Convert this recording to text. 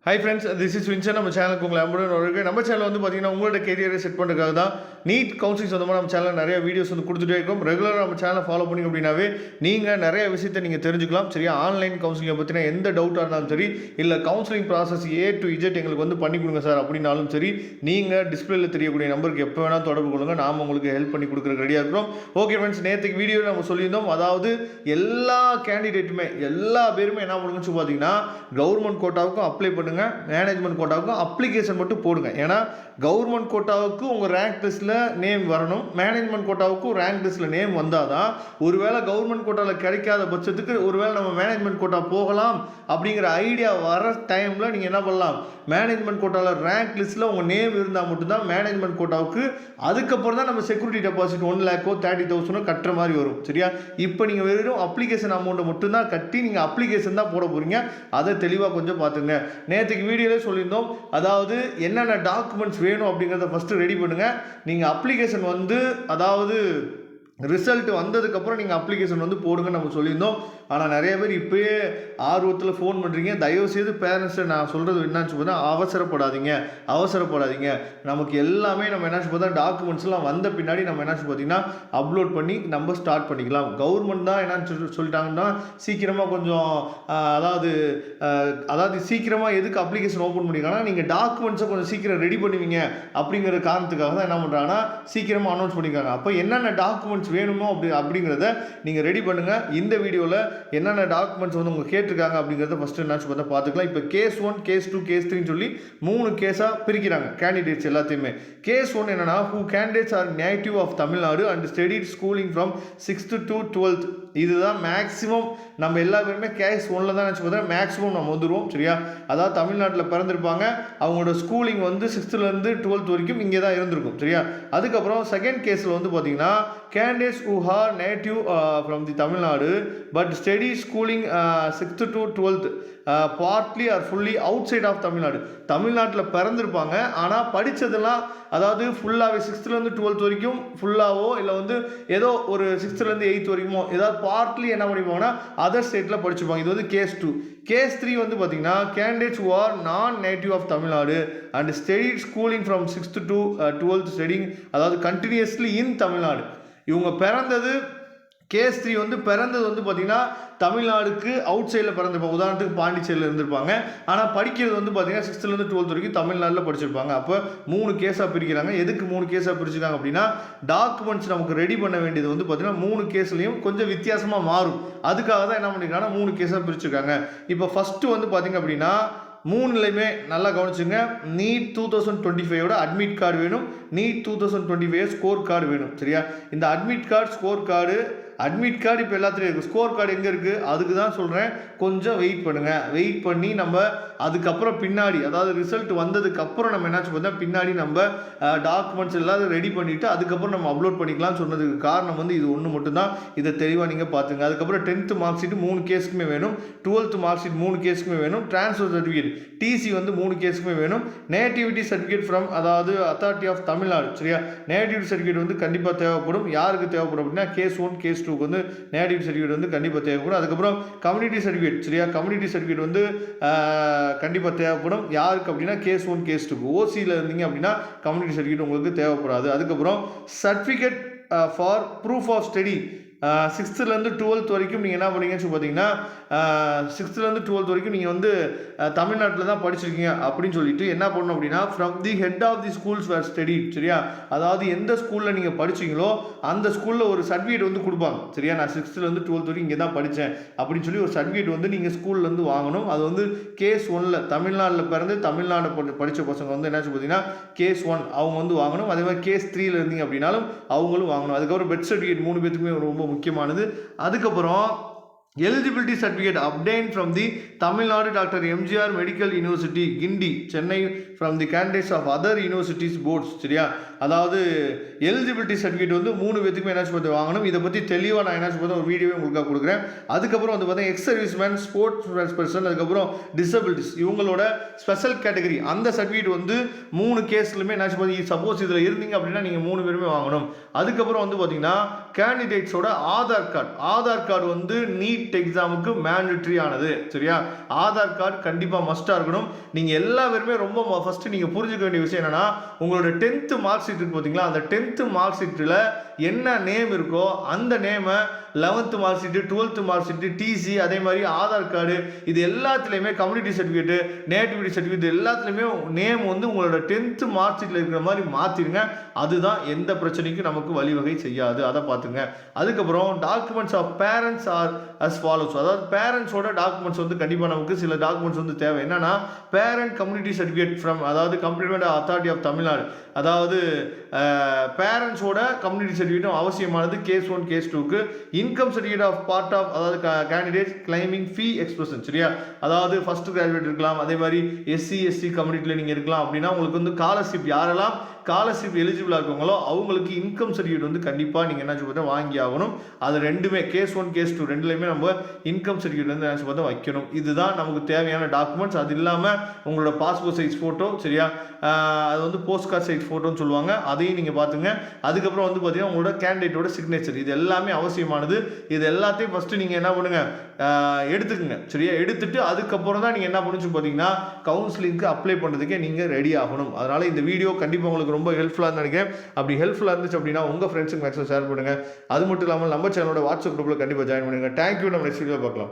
Hi friends, this is Vincent. நம்ம சேனலுக்கு உங்களை அன்புடன் வரவேற்கிறேன். நம்ம சேனல் வந்து பார்த்தீங்கன்னா உங்களோட கெரியரை செட் பண்ணுறதுக்காக தான் நீட் கவுன்சிலிங் சொந்தமாக நம்ம சேனலில் நிறைய வீடியோஸ் வந்து கொடுத்துட்டே இருக்கோம். ரெகுலராக நம்ம சேனலை ஃபாலோ பண்ணிங்க அப்படின்னாவே நீங்கள் நிறைய விஷயத்தை நீங்கள் தெரிஞ்சுக்கலாம். சரியா, ஆன்லைன் கவுன்சிலிங்கை பற்றின எந்த டவுட்டாக இருந்தாலும் சரி, இல்லை counselling process A to Z எங்களுக்கு வந்து பண்ணி கொடுங்க சார் அப்படின்னாலும் சரி, நீங்கள் டிஸ்பிளேல தெரியக்கூடிய நம்பருக்கு எப்போ வேணால் தொடர்பு கொள்ளுங்க. நாம் உங்களுக்கு ஹெல்ப் பண்ணி கொடுக்குறதுக்கு ரெடியாக இருக்கிறோம். ஓகே ஃப்ரெண்ட்ஸ், நேற்றுக்கு வீடியோவில் நம்ம சொல்லியிருந்தோம், அதாவது எல்லா கேண்டிடேட்டுமே எல்லா பேருமே என்ன பண்ணுங்கன்னு பார்த்தீங்கன்னா கவர்மெண்ட் கோட்டாவுக்கும் அப்ளை பண்ணுங்கள், மேனேஜ்மெண்ட் கோட்டாவுக்கும் அப்ளிகேஷன் மட்டும் போடுங்க. ஏன்னா கவர்மெண்ட் கோட்டாவுக்கு உங்கள் ரேங்க் லிஸ்ட்டில் நேம் வரணும், மேனேஜ்மெண்ட் கோட்டாவுக்கும் ரேங்க் லிஸ்ட்டில் நேம் வந்தால் தான் ஒருவேளை கவர்மெண்ட் கோட்டாவில் கிடைக்காத பட்சத்துக்கு ஒருவேளை நம்ம மேனேஜ்மெண்ட் கோட்டா போகலாம் அப்படிங்கிற ஐடியா வர டைமில் நீங்கள் என்ன பண்ணலாம், மேனேஜ்மெண்ட் கோட்டாவில் ரேங்க் லிஸ்ட்டில் உங்கள் நேம் இருந்தால் மட்டும்தான் மேனேஜ்மெண்ட் கோட்டாவுக்கு அதுக்கப்புறம் தான் நம்ம செக்யூரிட்டி டெபாசிட் 1 lakhோ 30,000 கட்டுற மாதிரி வரும். சரியா, இப்போ நீங்கள் வெறும் அப்ளிகேஷன் அமௌண்ட்டை மட்டும்தான் கட்டி நீங்கள் அப்ளிகேஷன் தான் போட போகிறீங்க. அதை தெளிவாக கொஞ்சம் பார்த்துங்க. நேற்றுக்கு வீடியோவில் சொல்லியிருந்தோம், அதாவது என்னென்ன டாக்குமெண்ட்ஸ் வேணும் அப்படிங்கிறத ஃபஸ்ட்டு ரெடி பண்ணுங்கள். நீங்கள் அப்ளிகேஷன் வந்து அதாவது ரிசல்ட் வந்ததுக்கப்புறம் நீங்கள் அப்ளிகேஷன் வந்து போடுங்கன்னு நம்ம சொல்லியிருந்தோம். ஆனால் நிறைய பேர் இப்போயே ஆர்வத்தில் ஃபோன் பண்ணுறீங்க. தயவுசெய்து பேரண்ட்ஸை நான் சொல்கிறது என்னன்னு பார்த்தா அவசரப்படாதீங்க. நமக்கு எல்லாமே நம்ம என்ன பார்த்தா டாக்குமெண்ட்ஸ்லாம் வந்த பின்னாடி நம்ம என்ன பார்த்தீங்கன்னா அப்லோட் பண்ணி நம்ம ஸ்டார்ட் பண்ணிக்கலாம். கவர்மெண்ட் தான் என்னன்னு சொல்லிட்டாங்கன்னா சீக்கிரமாக கொஞ்சம் அதாவது சீக்கிரமாக எதுக்கு அப்ளிகேஷன் ஓப்பன் பண்ணிக்கலாம், நீங்கள் டாக்குமெண்ட்ஸை கொஞ்சம் சீக்கிரம் ரெடி பண்ணுவீங்க அப்படிங்கிற காரணத்துக்காக தான் என்ன பண்ணுறாங்கன்னா சீக்கிரமாக அனௌன்ஸ் பண்ணியிருக்காங்க. அப்போ என்னென்ன டாக்குமெண்ட்ஸ் வேணுமோ அப்படிங்கிறத நீங்கள் ரெடி பண்ணுங்கள். இந்த வீடியோவில் என்னென்ன டாக்குமெண்ட்ஸ் வந்து உங்கள் கேட்டிருக்காங்க அப்படிங்கிறத ஃபஸ்ட்டு என்ன பார்த்தா பார்த்துக்கலாம். இப்போ கேஸ் 1, கேஸ் 2, கேஸ் 3 சொல்லி 3 கேஸாக பிரிக்கிறாங்க கேண்டிடேட்ஸ் எல்லாத்தையுமே. கேஸ் 1 என்னன்னா, who candidates are native of Tamil Nadu and studied schooling from 6th to 12th. இதுதான் மேக்ஸிமம் நம்ம எல்லா பேருமே கேஸ் 1ல் தான் நினச்சி பார்த்தா மேக்ஸிமம் நம்ம வந்துடுவோம். சரியா, அதாவது தமிழ்நாட்டில் பிறந்திருப்பாங்க, அவங்களோட ஸ்கூலிங் வந்து 6th-லேருந்து 12th வரைக்கும் இங்கே தான் இருந்திருக்கும். சரியா, அதுக்கப்புறம் செகண்ட் கேஸில் வந்து பார்த்தீங்கன்னா candidates who are native from the Tamil Nadu but study schooling 6th to 12th partly or fully outside of Tamil Nadu. தமிழ்நாட்டில் பிறந்திருப்பாங்க, ஆனால் படித்ததெல்லாம் அதாவது ஃபுல்லாகவே 6th-லேருந்து 12th வரைக்கும் ஃபுல்லாகவோ இல்லை வந்து ஏதோ ஒரு 6th-லேருந்து 8th வரைக்குமோ ஏதாவது பார்ட்லி என்ன பண்ணிப்பாங்கன்னா அதர் ஸ்டேட்டில் படிச்சுப்பாங்க. இது வந்து கேஸ் 2. கேஸ் 3 வந்து பார்த்தீங்கன்னா candidates who are non-native of Tamil Nadu and studied schooling from 6th to 12th studying அதாவது continuously in Tamil Nadu. இவங்க பிறந்தது கேஸ் 3 வந்து பிறந்தது வந்து பார்த்தீங்கன்னா தமிழ்நாடுக்கு அவுட் சைடில் பிறந்திருப்பாங்க. உதாரணத்துக்கு பாண்டிச்சேரியில் இருந்திருப்பாங்க, ஆனால் படிக்கிறது வந்து பார்த்தீங்கன்னா 6th-லேருந்து 12th வரைக்கும் தமிழ்நாட்டில் படிச்சிருப்பாங்க. அப்போ 3 கேஸாக பிரிக்கிறாங்க. எதுக்கு 3 கேஸாக பிரிச்சுருக்காங்க அப்படின்னா டாக்குமெண்ட்ஸ் நமக்கு ரெடி பண்ண வேண்டியது வந்து பார்த்தீங்கன்னா 3 கேஸ்லையும் கொஞ்சம் வித்தியாசமாக மாறும். அதுக்காக தான் என்ன பண்ணியிருக்காங்கன்னா 3 கேஸாக பிரிச்சுருக்காங்க. இப்போ ஃபஸ்ட்டு வந்து பார்த்தீங்க அப்படின்னா 3லையுமே நல்லா கவனிச்சுங்க. நீட் 2025 அட்மிட் கார்டு வேணும், நீட் 2025 ஸ்கோர் கார்டு வேணும். சரியா, இந்த அட்மிட் கார்டு ஸ்கோர் கார்டு இப்போ எல்லாத்துலேயும் இருக்குது. ஸ்கோர் கார்டு எங்கே இருக்குது அதுக்கு தான் சொல்கிறேன், கொஞ்சம் வெயிட் பண்ணுங்கள். வெயிட் பண்ணி நம்ம அதுக்கப்புறம் பின்னாடி அதாவது ரிசல்ட் வந்ததுக்கப்புறம் நம்ம என்னாச்சு பார்த்தா பின்னாடி நம்ம டாக்குமெண்ட்ஸ் எல்லாத்தையும் ரெடி பண்ணிவிட்டு அதுக்கப்புறம் நம்ம அப்லோட் பண்ணிக்கலாம்னு சொன்னதுக்கு காரணம் வந்து இது ஒன்று மட்டும்தான். இதை தெளிவாக நீங்கள் பார்த்துங்க. அதுக்கப்புறம் 10th மார்க் ஷீட் 3 கேஸுக்குமே வேணும், 12th மார்க் ஷீட் 3 கேஸுக்குமே வேணும், ட்ரான்ஸ்ஃபர் சர்டிஃபிகேட் டிசி வந்து 3 கேஸுக்குமே வேணும், நேட்டிவிட்டி சர்டிஃபிகேட் ஃப்ரம் அதாவது அத்தாரிட்டி ஆஃப் தமிழ்நாடு. சரியா, நேட்டிவிட்டி சர்டிஃபிகேட் வந்து கண்டிப்பாக தேவைப்படும். யாருக்கு தேவைப்படும் அப்படின்னா கேஸ் 1, கேஸ் 2க்கு வந்து நேட்டிவிட்டி சர்டிஃபிகேட் வந்து கண்டிப்பாக தேவைப்படும். அதுக்கப்புறம் கம்யூனிட்டி சர்டிஃபிகேட். சரியா, கம்யூனிட்டி சர்டிஃபிகேட் வந்து கண்டிப்பாக தேவைப்படும். யாருக்கு அப்படின்னா கேஸ் 1, கேஸ் 2க்கு. ஓசியில் இருந்தீங்க அப்படின்னா கம்யூனிட்டி சர்டிஃபிகேட் உங்களுக்கு தேவைப்படாது. அதுக்கப்புறம் certificate for proof of study 6th-லேருந்து 12th வரைக்கும் நீங்கள் என்ன பண்ணீங்கன்னு சொல்லி பார்த்தீங்கன்னா 6th-லேருந்து 12th வரைக்கும் நீங்கள் வந்து தமிழ்நாட்டில் தான் படிச்சிருக்கீங்க அப்படின்னு சொல்லிட்டு என்ன பண்ணணும் அப்படின்னா from the head of the schools where study. சரியா, அதாவது எந்த ஸ்கூலில் நீங்கள் படிச்சிங்களோ அந்த ஸ்கூலில் ஒரு சர்டிஃபிகேட் வந்து கொடுப்பாங்க. சரியா, நான் 6th-லேருந்து 12th வரைக்கும் இங்கே தான் படித்தேன் அப்படின்னு சொல்லி ஒரு சர்டிஃபிகேட் வந்து நீங்கள் ஸ்கூல்லேருந்து வாங்கணும். அது வந்து கேஸ் 1ல் தமிழ்நாட்டில் பிறந்து தமிழ்நாடு படித்த பசங்க வந்து என்ன பார்த்தீங்கன்னா கேஸ் 1 அவங்க வந்து வாங்கணும். அதே மாதிரி கேஸ் 3ல் இருந்தீங்க அப்படின்னாலும் அவங்களும் வாங்கணும். அதுக்கப்புறம் பெர்த் சர்டிஃபிகேட் 3 பேத்துக்குமே ரொம்ப முக்கியமானது. அதுக்கப்புறம் eligibility certificate obtained from the Tamil Nadu Dr. MGR Medical University Gindi Chennai from the candidates of other universities boards. சரியா, அதாவது எலிஜிபிலிட்டி சர்டிஃபிகேட் வந்து 3 பேத்துக்குமே என்ன பார்த்து வாங்கணும். இதை பற்றி தெளிவாக நான் என்ன பார்த்தா ஒரு வீடியோவே உங்களுக்காக கொடுக்குறேன். அதுக்கப்புறம் வந்து பார்த்தீங்கன்னா எக்ஸ் சர்வீஸ்மேன், ஸ்போர்ட்ஸ் பர்சன், அதுக்கப்புறம் டிசபிலிட்டிஸ் இவங்களோட ஸ்பெஷல் கேட்டகரி அந்த சர்டிஃபிகேட் வந்து 3 கேஸ்லுமே என்ன பார்த்து சப்போஸ் இதில் இருந்தீங்க அப்படின்னா நீங்கள் 3 பேருமே வாங்கணும். அதுக்கப்புறம் வந்து பார்த்தீங்கன்னா கேண்டிடேட்ஸோட ஆதார் கார்டு வந்து நீட் எக்ஸாமுக்கு மேண்டட்ரி ஆனது. சரியா, ஆதார் கார்டு கண்டிப்பாக மஸ்டாக இருக்கணும். நீங்கள் எல்லா பேருமே ரொம்ப ஃபஸ்ட்டு நீங்கள் புரிஞ்சுக்க வேண்டிய விஷயம் என்னென்னா, உங்களோட 10th மார்க் ஷீட் இருக்கு பார்த்தீங்களா, அந்த 10th மார்க் ஷீட்டில் என்ன நேம் இருக்கோ அந்த நேமை 11th mark sheet, 12th mark sheet, TC, அதே மாதிரி ஆதார் கார்டு, இது எல்லாத்துலேயுமே கம்யூனிட்டி சர்டிஃபிகேட்டு, நேட்டிவிட்டி சர்டிஃபிகேட், எல்லாத்துலேயுமே நேம் வந்து உங்களோட 10th மார்க் ஷீட்டில் இருக்கிற மாதிரி மாற்றிடுங்க. அதுதான் எந்த பிரச்சனைக்கும் நமக்கு வழிவகை செய்யாது. அதை பார்த்துங்க. அதுக்கப்புறம் documents of parents are as follows. அதாவது பேரண்ட்ஸோட டாக்குமெண்ட்ஸ் வந்து கண்டிப்பாக நமக்கு சில டாக்குமெண்ட்ஸ் வந்து தேவை. என்னன்னா, பேரண்ட் கம்யூனிட்டி சர்டிஃபிகேட் ஃப்ரம், அதாவது கம்ப்ளிமெண்ட் அத்தாரிட்டி ஆஃப் தமிழ்நாடு, அதாவது பேரண்ட்ஸோட கம்யூனிட்டி சர்டிஃபிகேட்டும் அவசியமானது கேஸ் 1 கேஸ் 2க்கு. Income certificate of part of, அதாவது கேண்டிடேட்ஸ் கிளைமிங் ஃபீ எக்ஸ்பிரஷன். சரியா, அதாவது ஃபர்ஸ்ட் கிராஜுவேட் இருக்கலாம், அதே மாதிரி எஸ்சி கம்யூனிட்டியில் நீங்கள் இருக்கலாம். அப்படின்னா உங்களுக்கு வந்து ஸ்காலர்ஷிப், யாரெல்லாம் ஸ்காலர்ஷிப் எலிஜிபிளாக இருக்கவங்களோ அவங்களுக்கு இன்கம் சர்டிஃபிகேட் வந்து கண்டிப்பாக நீங்கள் என்ன சொல்லுறது வாங்கி ஆகணும். அது ரெண்டுமே கேஸ் 1 கேஸ் 2 ரெண்டுலையுமே நம்ம இன்கம் சர்டிஃபிகேட் வந்து என்ன சொல்லுறது வைக்கணும். இதுதான் நமக்கு தேவையான டாக்குமெண்ட்ஸ். அது இல்லாமல் உங்களோட பாஸ்போர்ட் சைஸ் ஃபோட்டோ, சரியா, அது வந்து போஸ்ட் கார்டு சைஸ் ஃபோட்டோன்னு சொல்லுவாங்க, அதையும் நீங்கள் பார்த்துங்க. அதுக்கப்புறம் வந்து பார்த்தீங்கன்னா உங்களோட கேண்டிடேட்டோட சிக்னேச்சர், இது எல்லாமே அவசியமானது. இது எல்லாத்தையும் ஃபஸ்ட்டு நீங்கள் என்ன பண்ணுங்க, எடுத்துக்கங்க. சரியா, எடுத்துட்டு அதுக்கப்புறம் தான் நீங்கள் என்ன பண்ணுச்சு பார்த்தீங்கன்னா கவுன்சிலிங்க்கு அப்ளை பண்ணுறதுக்கே நீங்கள் ரெடி ஆகணும். அதனால் இந்த வீடியோ கண்டிப்பாக உங்களுக்கு ரொம்ப ஹெல்ப்ஃபுல்லாக நினைக்கிறேன். அப்படி ஹெல்ப்ஃபுல்லாக இருந்துச்சு அப்படின்னா உங்கள் ஃப்ரெண்ட்ஸுக்கு மேக்ஸிமம் ஷேர் பண்ணுங்கள். அது மட்டும் இல்லாமல் நம்ம சேனலோட வாட்ஸ்அப் குரூப்பில் கண்டிப்பாக ஜாயின் பண்ணுங்கள். தேங்க்யூ. நம்ம நெக்ஸ்ட் வீடியோ பார்க்கலாம்.